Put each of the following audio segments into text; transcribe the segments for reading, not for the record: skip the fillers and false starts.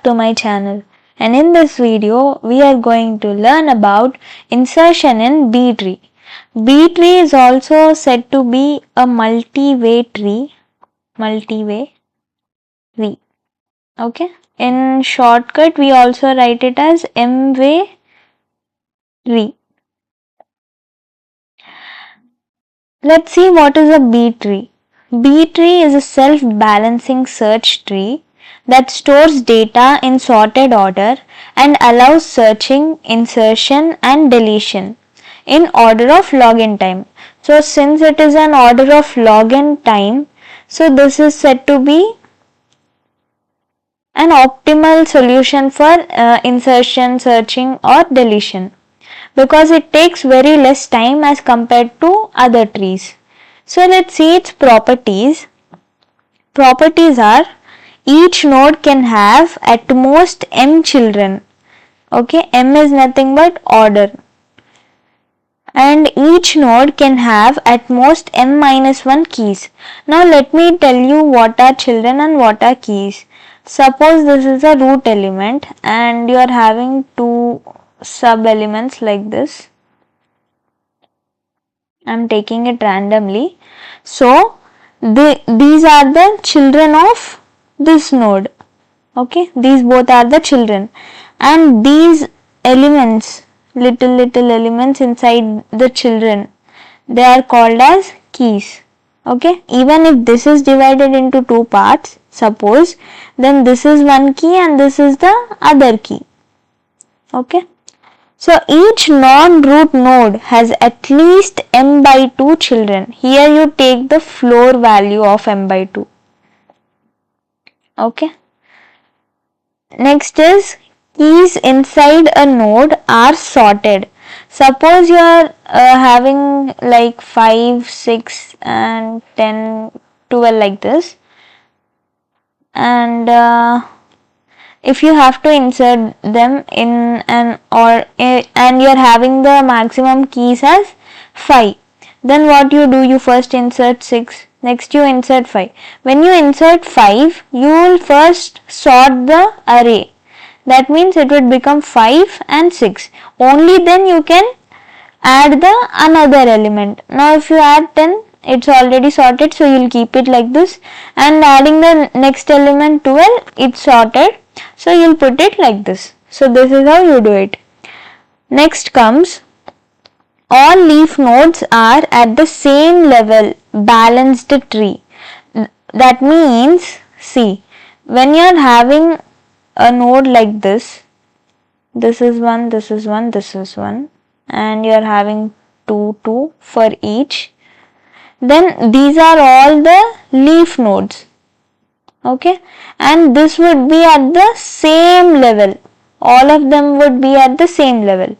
to my channel, and in this video we are going to learn about insertion in B tree. B tree is also said to be a multi-way tree. Okay. In shortcut we also write it as M-way tree. Let's see what is a B tree. B tree is a self-balancing search tree that stores data in sorted order and allows searching, insertion and deletion in order of login time. So since it is an order of login time, so this is said to be an optimal solution for insertion, searching or deletion, because it takes very less time as compared to other trees. So let's see its properties. Properties are: each node can have at most m children. Okay, m is nothing but order. And each node can have at most m minus 1 keys. Now let me tell you what are children and what are keys. Suppose this is a root element and you are having two sub elements like this. I am taking it randomly. So these are the children of this node. Okay, these both are the children, and these elements, little elements inside the children, they are called as keys. Okay, even if this is divided into two parts, suppose, then this is one key and this is the other key. Okay. So each non-root node has at least m by 2 children. Here you take the floor value of m by 2. Okay. Next is keys inside a node are sorted. Suppose you are having like 5, 6 and 10, 12 like this, and if you have to insert them in and you are having the maximum keys as 5, then what you do, you first insert 6, next you insert 5. When you insert 5, you will first sort the array. That means it would become 5 and 6. Only then you can add the another element. Now if you add 10, it's already sorted, so you will keep it like this, and adding the next element 12, it's sorted, so you will put it like this. So this is how you do it. Next comes, all leaf nodes are at the same level, balanced tree. That means, see, when you are having a node like this is one, this is one, this is one, and you are having 2, 2 for each, then these are all the leaf nodes. Okay, and this would be at the same level. All of them would be at the same level.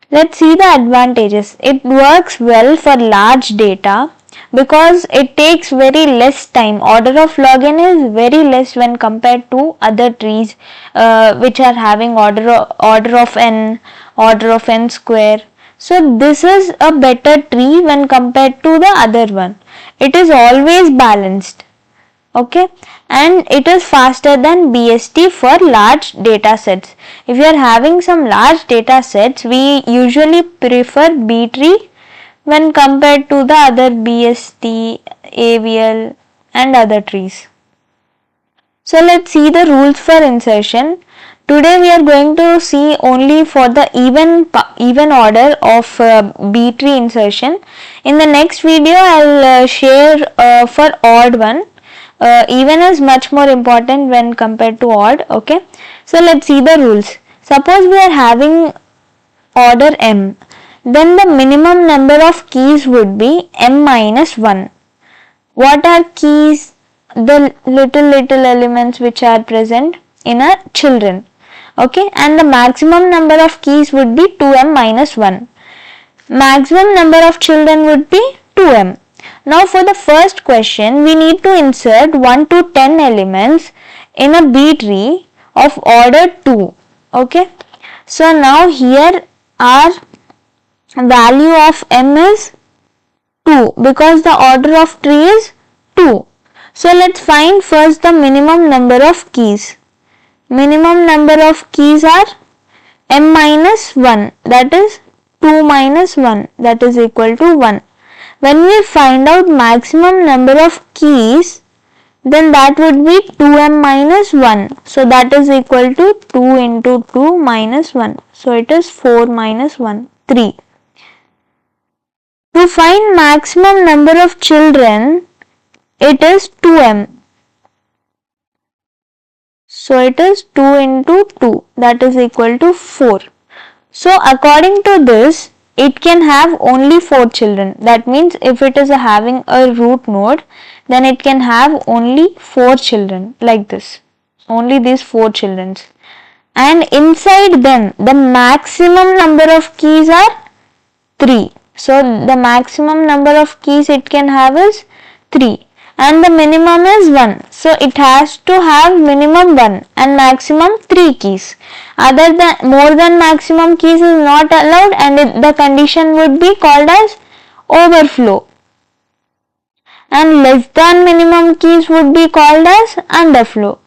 Let's see the advantages. It works well for large data because it takes very less time. Order of login is very less when compared to other trees which are having order of n square. So this is a better tree when compared to the other one. It is always balanced. Okay, and it is faster than BST for large data sets. If you are having some large data sets, we usually prefer B tree when compared to the other BST, AVL and other trees. So let's see the rules for insertion. Today we are going to see only for the even order of B tree insertion. In the next video I will share for odd one. Even is much more important when compared to odd. Okay, so let's see the rules. Suppose we are having order m, then the minimum number of keys would be m minus 1. What are keys? The little elements which are present in a children. Okay, and the maximum number of keys would be 2m minus 1. Maximum number of children would be 2m. Now for the first question, we need to insert 1 to 10 elements in a B tree of order 2. Okay, so now here our value of m is 2 because the order of tree is 2. So let's find first the minimum number of keys. minimum number of keys are m minus 1, that is 2 minus 1, that is equal to 1. When we find out maximum number of keys, then that would be 2m minus 1. So that is equal to 2 into 2 minus 1. So it is 4 minus 1, 3. To find maximum number of children, it is 2m. So it is 2 into 2, that is equal to 4. So according to this, it can have only 4 children. That means if it is having a root node, then it can have only 4 children like this. Only these 4 children. And inside them, the maximum number of keys are 3. So the maximum number of keys it can have is 3. And the minimum is 1. So it has to have minimum 1 and maximum 3 keys. More than maximum keys is not allowed, and the condition would be called as overflow. And less than minimum keys would be called as underflow.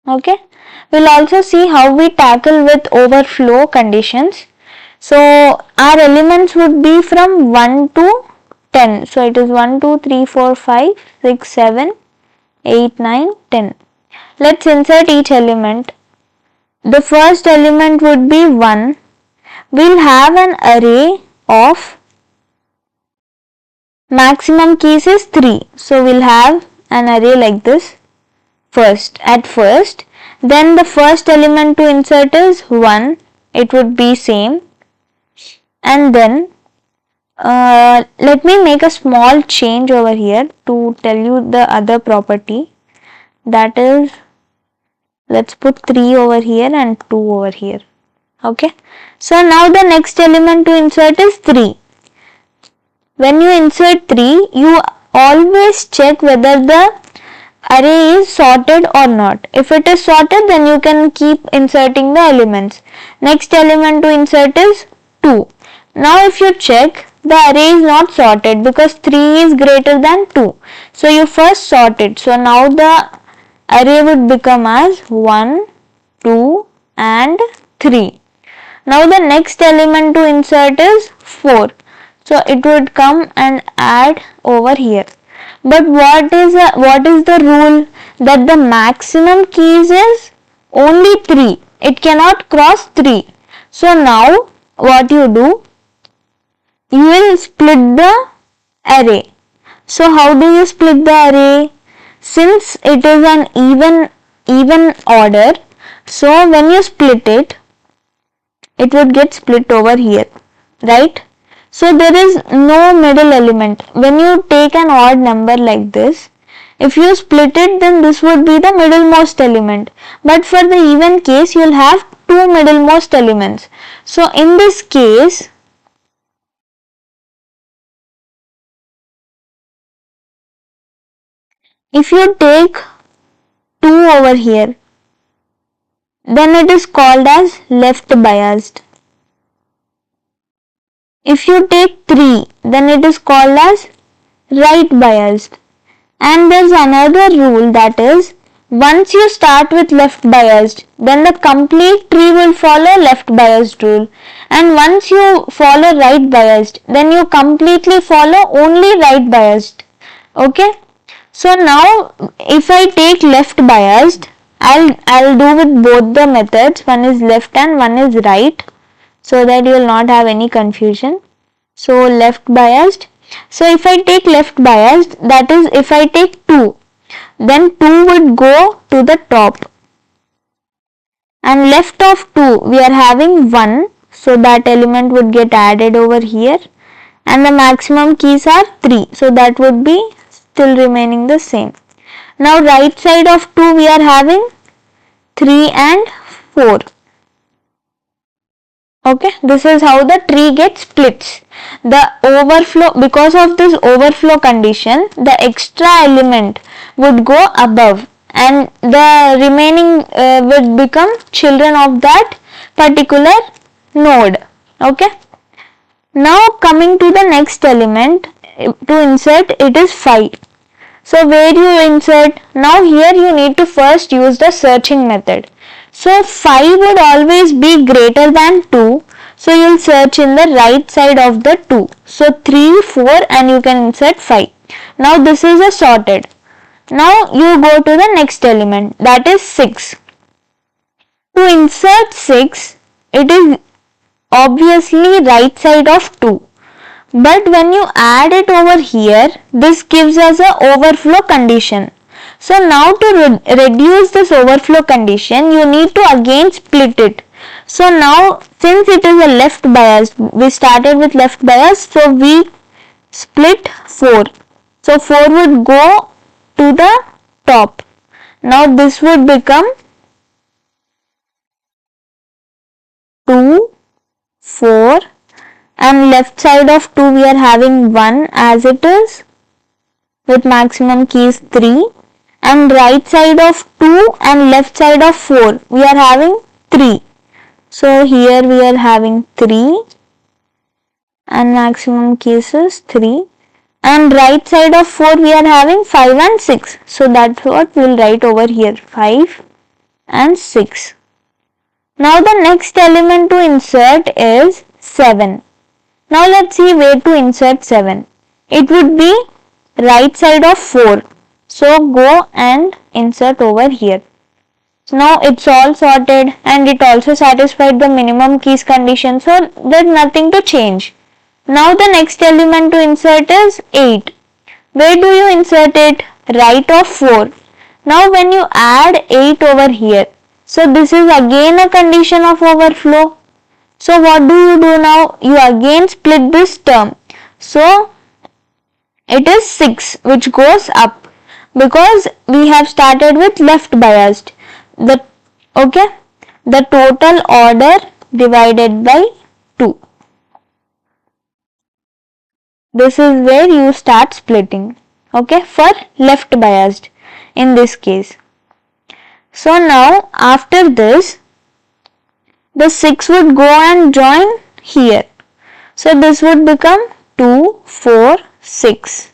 Okay. We'll also see how we tackle with overflow conditions. So our elements would be from 1 to 10. So it is 1, 2, 3, 4, 5, 6, 7, 8, 9, 10. Let's insert each element. The first element would be 1. We'll have an array of maximum keys is 3. So we'll have an array like this at first. Then the first element to insert is 1. It would be same. And then let me make a small change over here to tell you the other property. That is, let's put 3 over here and 2 over here. Okay. So now the next element to insert is 3. When you insert 3, you always check whether the array is sorted or not. If it is sorted, then you can keep inserting the elements. Next element to insert is 2. Now if you check, the array is not sorted because 3 is greater than 2. So you first sort it. So now the array would become as 1, 2 and 3. Now the next element to insert is 4. So it would come and add over here. But what is the rule? That the maximum keys is only 3. It cannot cross 3. So now what you do? You will split the array. So how do you split the array? Since it is an even order, so when you split it, it would get split over here, right? So there is no middle element. When you take an odd number like this, if you split it, then this would be the middlemost element. But for the even case, you will have 2 middlemost elements. So in this case, if you take 2 over here, then it is called as left biased. If you take 3, then it is called as right biased. And there is another rule, that is, once you start with left biased, then the complete tree will follow left biased rule. And once you follow right biased, then you completely follow only right biased. Okay. So now if I take left biased, I'll do with both the methods. One is left and one is right, so that you will not have any confusion. So left biased. So if I take left biased, that is, if I take 2, then 2 would go to the top. And left of 2, we are having 1. So that element would get added over here. And the maximum keys are 3. So that would be still remaining the same. Now right side of 2, we are having 3 and 4. Okay, this is how the tree gets splits. The overflow, because of this overflow condition, the extra element would go above and the remaining would become children of that particular node. Okay. Now coming to the next element to insert, it is 5. So where you insert? Now here you need to first use the searching method. So 5 would always be greater than 2. So you'll search in the right side of the 2. So 3, 4 and you can insert 5. Now this is a sorted. Now you go to the next element, that is 6. To insert 6, it is obviously right side of 2. But when you add it over here, this gives us a overflow condition. So now to reduce this overflow condition, you need to again split it. So now since it is a left bias, we started with left bias, so we split 4. So 4 would go to the top. Now this would become 2, 4 and left side of 2 we are having 1 as it is with maximum keys 3 and right side of 2 and left side of 4 we are having 3. So here we are having 3 and maximum keys is 3 and right side of 4 we are having 5 and 6. So that's what we will write over here, 5 and 6. Now the next element to insert is 7. Now let's see where to insert 7. It would be right side of 4. So go and insert over here. So now it's all sorted and it also satisfied the minimum keys condition. So there's nothing to change. Now the next element to insert is 8. Where do you insert it? Right of 4. Now when you add 8 over here, so this is again a condition of overflow. So what do you do now? You again split this term. So it is 6 which goes up because we have started with left biased. The total order divided by 2. This is where you start splitting. Okay, for left biased in this case. So now after this, the 6 would go and join here. So this would become 2, 4, 6.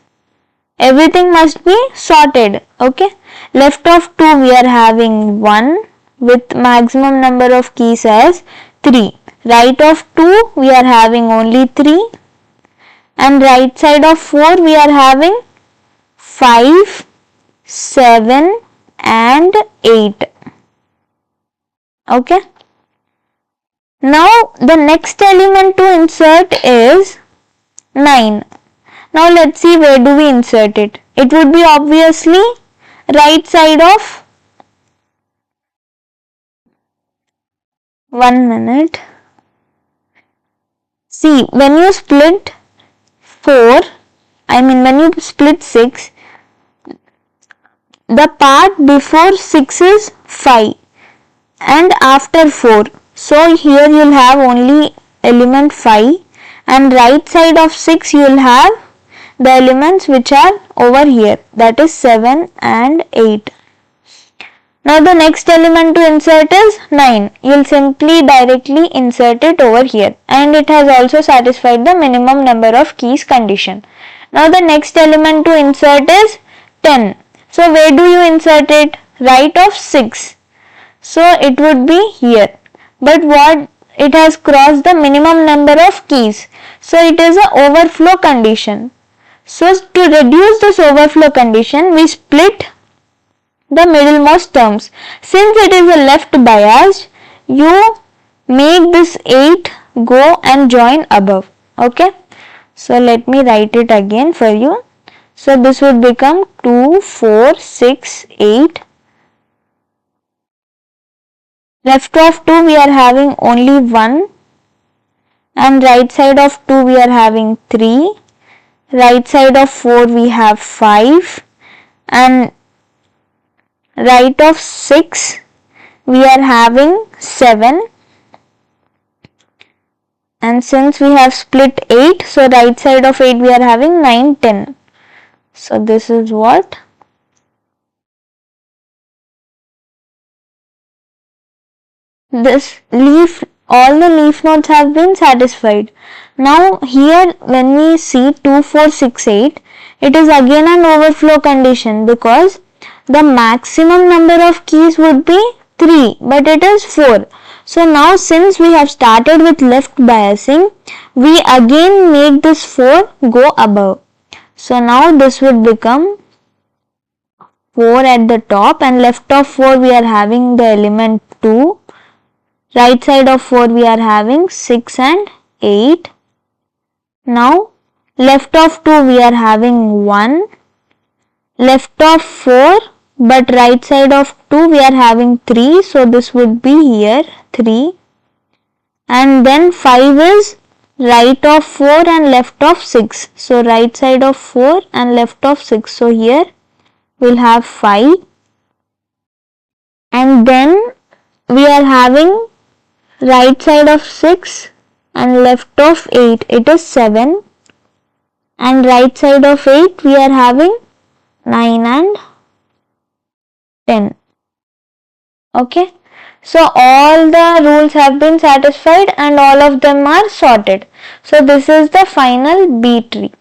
Everything must be sorted. Okay. Left of 2 we are having 1 with maximum number of keys as 3. Right of 2 we are having only 3. And right side of 4 we are having 5, 7 and 8. Okay. Now the next element to insert is 9. Now let's see where do we insert it. It would be obviously right side of 1 minute. See, when you split 6, the part before 6 is 5 and after 4. So here you will have only element 5 and right side of 6 you will have the elements which are over here, that is 7 and 8. Now the next element to insert is 9. You will simply directly insert it over here and it has also satisfied the minimum number of keys condition. Now the next element to insert is 10. So where do you insert it? Right of 6. So it would be here. But what? It has crossed the minimum number of keys. So it is an overflow condition. So to reduce this overflow condition, we split the middlemost terms. Since it is a left biased, you make this 8 go and join above. Okay. So let me write it again for you. So this would become 2, 4, 6, 8. Left of 2 we are having only 1 and right side of 2 we are having 3. Right side of 4 we have 5 and right of 6 we are having 7 and since we have split 8, so right side of 8 we are having 9, 10. So this is what this leaf, all the leaf nodes have been satisfied. Now here when we see 2, 4, 6, 8, It is again an overflow condition because the maximum number of keys would be 3, but it is 4. So now since we have started with left biasing, we again make this 4 go above. So now this would become 4 at the top, and left of 4 we are having the element 2. Right side of 4 we are having 6 and 8. Now left of 2 we are having 1. Left of 4, but right side of 2 we are having 3. So this would be here 3. And then 5 is right of 4 and left of 6. So right side of 4 and left of 6. So here we'll have 5. And then we are having right side of 6 and left of 8. It is 7. And right side of 8 we are having 9 and 10. Okay. So all the rules have been satisfied and all of them are sorted. So this is the final B tree.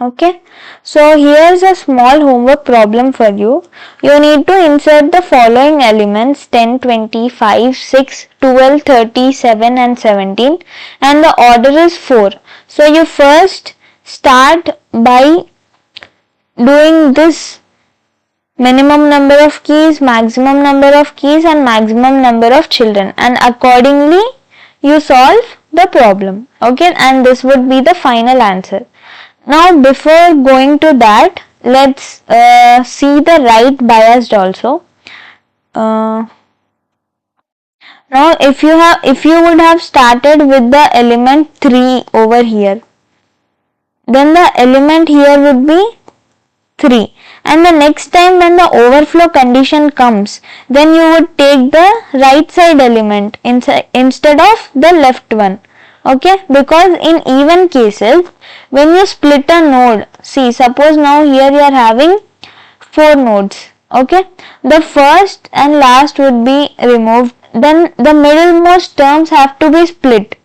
Okay. So here's a small homework problem for you. You need to insert the following elements 10, 20, 5, 6, 12, 30, 7 and 17, and the order is 4. So you first start by doing this minimum number of keys, maximum number of keys and maximum number of children, and accordingly you solve the problem. Okay, and this would be the final answer. Now before going to that, let's see the right biased also. Now if you would have started with the element 3 over here, then the element here would be 3, and the next time when the overflow condition comes, then you would take the right side element instead of the left one. Okay, because in even cases, when you split a node, see, suppose now here you are having 4 nodes. Okay, the first and last would be removed, then the middlemost terms have to be split.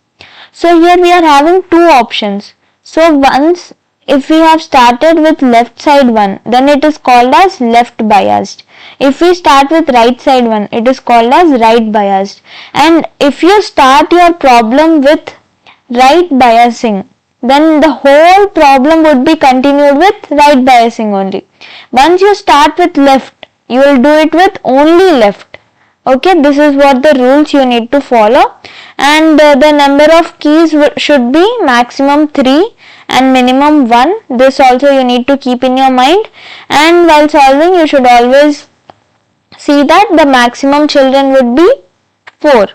So here we are having 2 options. So once if we have started with left side one, then it is called as left biased. If we start with right side one, it is called as right biased. And if you start your problem with right biasing, then the whole problem would be continued with right biasing only. Once you start with left, you will do it with only left. Okay, this is what the rules you need to follow. And the number of keys should be maximum 3 and minimum 1. This also you need to keep in your mind. And while solving, you should always see that the maximum children would be 4.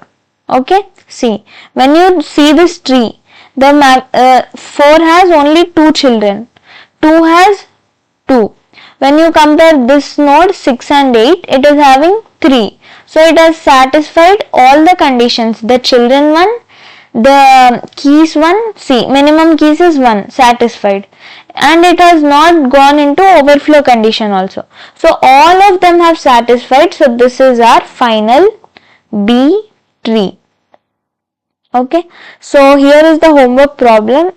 Okay, see, when you see this tree, the 4 has only 2 children, 2 has 2. When you compare this node 6 and 8, it is having 3. So it has satisfied all the conditions, the children one, the keys one, see, minimum keys is 1, satisfied, and it has not gone into overflow condition also. So all of them have satisfied. So this is our final B tree. Okay, so here is the homework problem.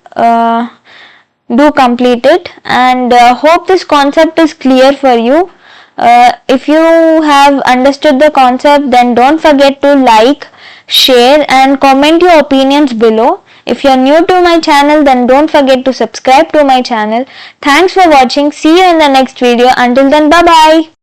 Do complete it, and hope this concept is clear for you. If you have understood the concept, then don't forget to like, share and comment your opinions below. If you are new to my channel, then don't forget to subscribe to my channel. Thanks for watching. See you in the next video. Until then, bye bye.